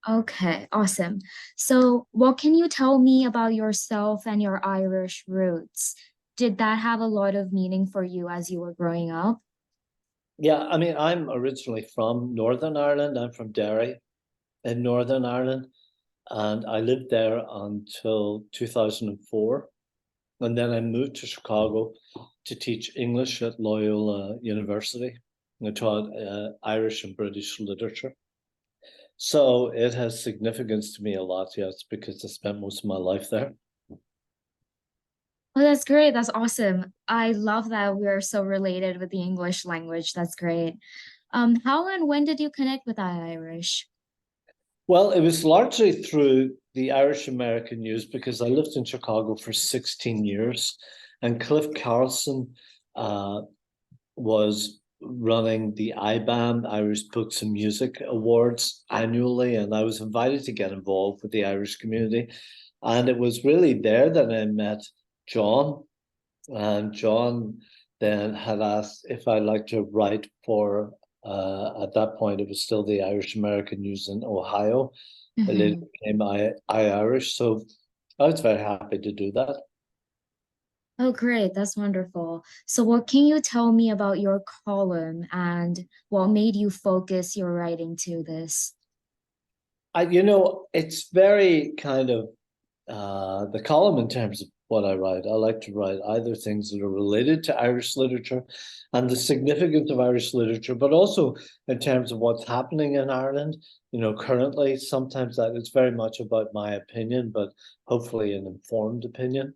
Okay, awesome. So, what can you tell me about yourself and your Irish roots? Did that have a lot of meaning for you as you were growing up? Yeah, I mean, I'm originally from Northern Ireland. I'm from Derry in Northern Ireland, and I lived there until 2004. And then I moved to Chicago to teach English at Loyola University. I taught Irish and British literature. So it has significance to me a lot, yes, because I spent most of my life there. Oh, that's great. That's awesome. I love that we're so related with the English language. That's great. How and when did you connect with iIrish? Well, it was largely through the Irish American news because I lived in Chicago for 16 years, and Cliff Carlson uh, was running the IBAM, Irish Books and Music Awards annually, and I was invited to get involved with the Irish community. And it was really there that I met John, and John then had asked if I'd like to write for, at that point, it was still the Irish American News in Ohio. It later Hmm. became iIrish. So I was very happy to do that. Oh, great. That's wonderful. So, what can you tell me about your column and what made you focus your writing to this? It's very kind of the column in terms of what I write. I like to write either things that are related to Irish literature and the significance of Irish literature, but also in terms of what's happening in Ireland. Currently, sometimes that is very much about my opinion, but hopefully an informed opinion.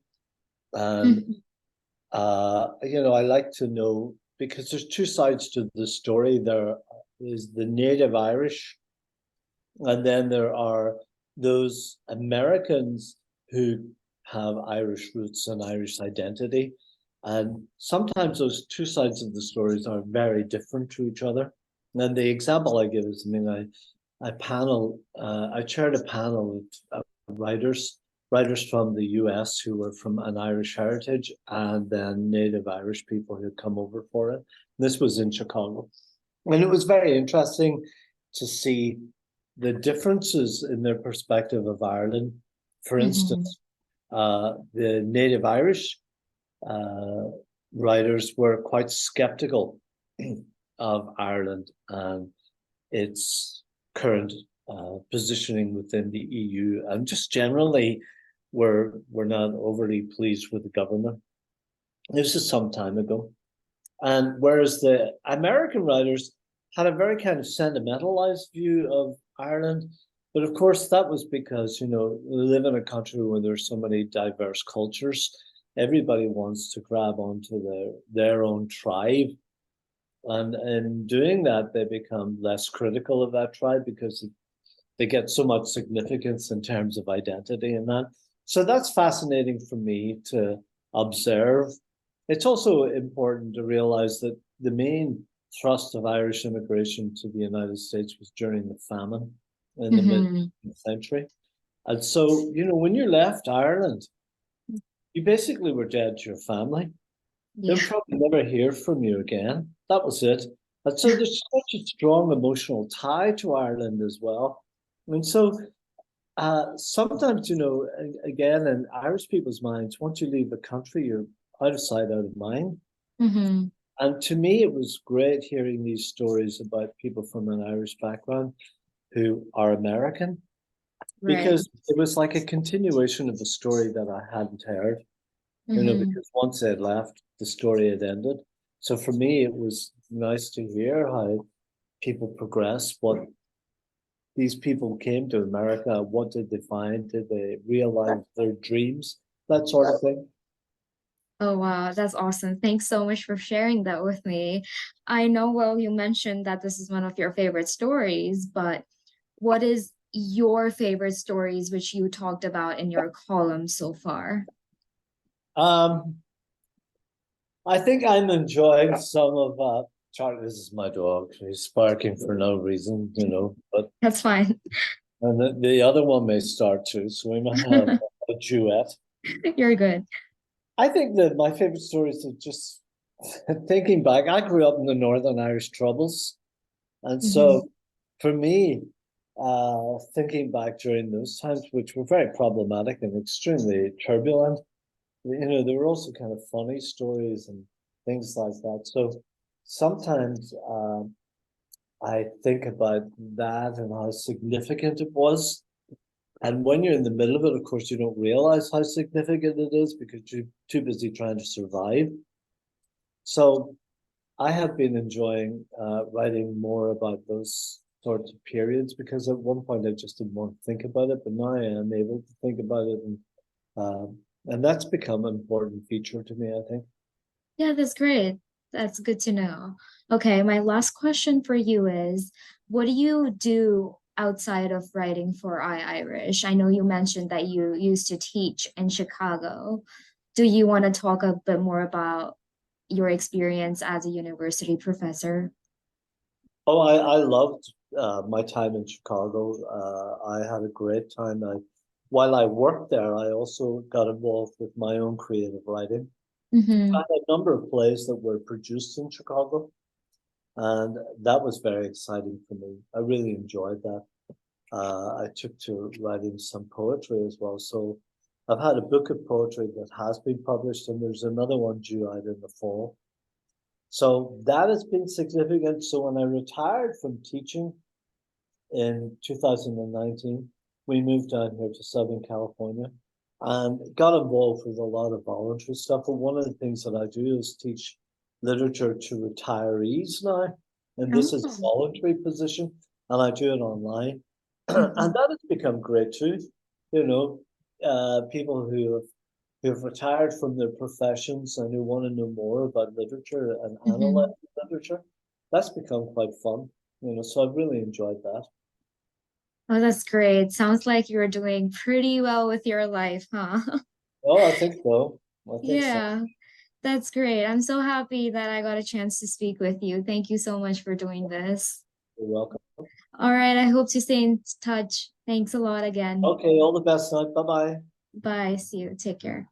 And Mhm. I like to know because there's two sides to the story. There is the native Irish, and then there are those Americans who have Irish roots and Irish identity. And sometimes those two sides of the stories are very different to each other. And the example I give is, I chaired a panel of writers from the US who were from an Irish heritage and then native Irish people who had come over for it. This was in Chicago. And it was very interesting to see the differences in their perspective of Ireland. For Mhm. instance, the native Irish uh, writers were quite skeptical of Ireland and its current positioning within the EU, and just generally were not overly pleased with the government. This is some time ago. And whereas the American writers had a very kind of sentimentalized view of Ireland, but of course that was because, we live in a country where there's so many diverse cultures. Everybody wants to grab onto their own tribe. And in doing that, they become less critical of that tribe because they get so much significance in terms of identity and that. So that's fascinating for me to observe. It's also important to realize that the main thrust of Irish immigration to the United States was during the famine in the mid Hmm. century. And so, when you left Ireland, you basically were dead to your family. They'll Yeah. probably never hear from you again. That was it. And so there's such a strong emotional tie to Ireland as well. And so sometimes, again, in Irish people's minds, once you leave the country, you're out of sight, out of mind. Hmm. And to me, it was great hearing these stories about people from an Irish background who are American, Right. because it was like a continuation of a story that I hadn't heard, Hmm. because once they'd left, the story had ended. So for me, it was nice to hear how people progress, what these people came to America, what did they find? Did they realize their dreams? That sort of thing. Oh, wow. That's awesome. Thanks so much for sharing that with me. I know, well, you mentioned that this is one of your favorite stories, but what is your favorite stories which you talked about in your column so far? Um, I think I'm enjoying some of Charlie. This is my dog. He's barking for no reason, but That's fine. and the other one may start too, so we might have a duet. You're good. I think that my favorite stories are just thinking back. I grew up in the Northern Irish Troubles, and so Hmm. for me, thinking back during those times, which were very problematic and extremely turbulent, there were also kind of funny stories and things like that. So sometimes I think about that and how significant it was. And when you're in the middle of it, of course, you don't realize how significant it is because you're too busy trying to survive. So I have been enjoying writing more about those sorts of periods because at one point I just didn't want to think about it, but now I am able to think about it, and that's become an important feature to me, I think. Yeah, that's great. That's good to know. Okay, my last question for you is, what do you do outside of writing for iIrish? I know you mentioned that you used to teach in Chicago. Do you want to talk a bit more about your experience as a university professor? Oh, I loved my time in Chicago. I had a great time. While I worked there, I also got involved with my own creative writing. I Mm-hmm. had a number of plays that were produced in Chicago, and that was very exciting for me. I really enjoyed that. I took to writing some poetry as well. So I've had a book of poetry that has been published, and there's another one due out in the fall. So that has been significant. So when I retired from teaching in 2019, we moved down here to Southern California and got involved with a lot of voluntary stuff. But one of the things that I do is teach literature to retirees now. And this is a Oh. voluntary position, and I do it online. And Mhm. that has become great too. You know, people who have retired from their professions and who want to know more about literature and analyze Mhm. literature. That's become quite fun. So I've really enjoyed that. Oh, that's great. Sounds like you're doing pretty well with your life, huh? Oh, I think so. I think so. Yeah, that's great. I'm so happy that I got a chance to speak with you. Thank you so much for doing this. You're welcome. All right, I hope to stay in touch. Thanks a lot again. Okay, all the best now. Bye bye. Bye. See you. Take care.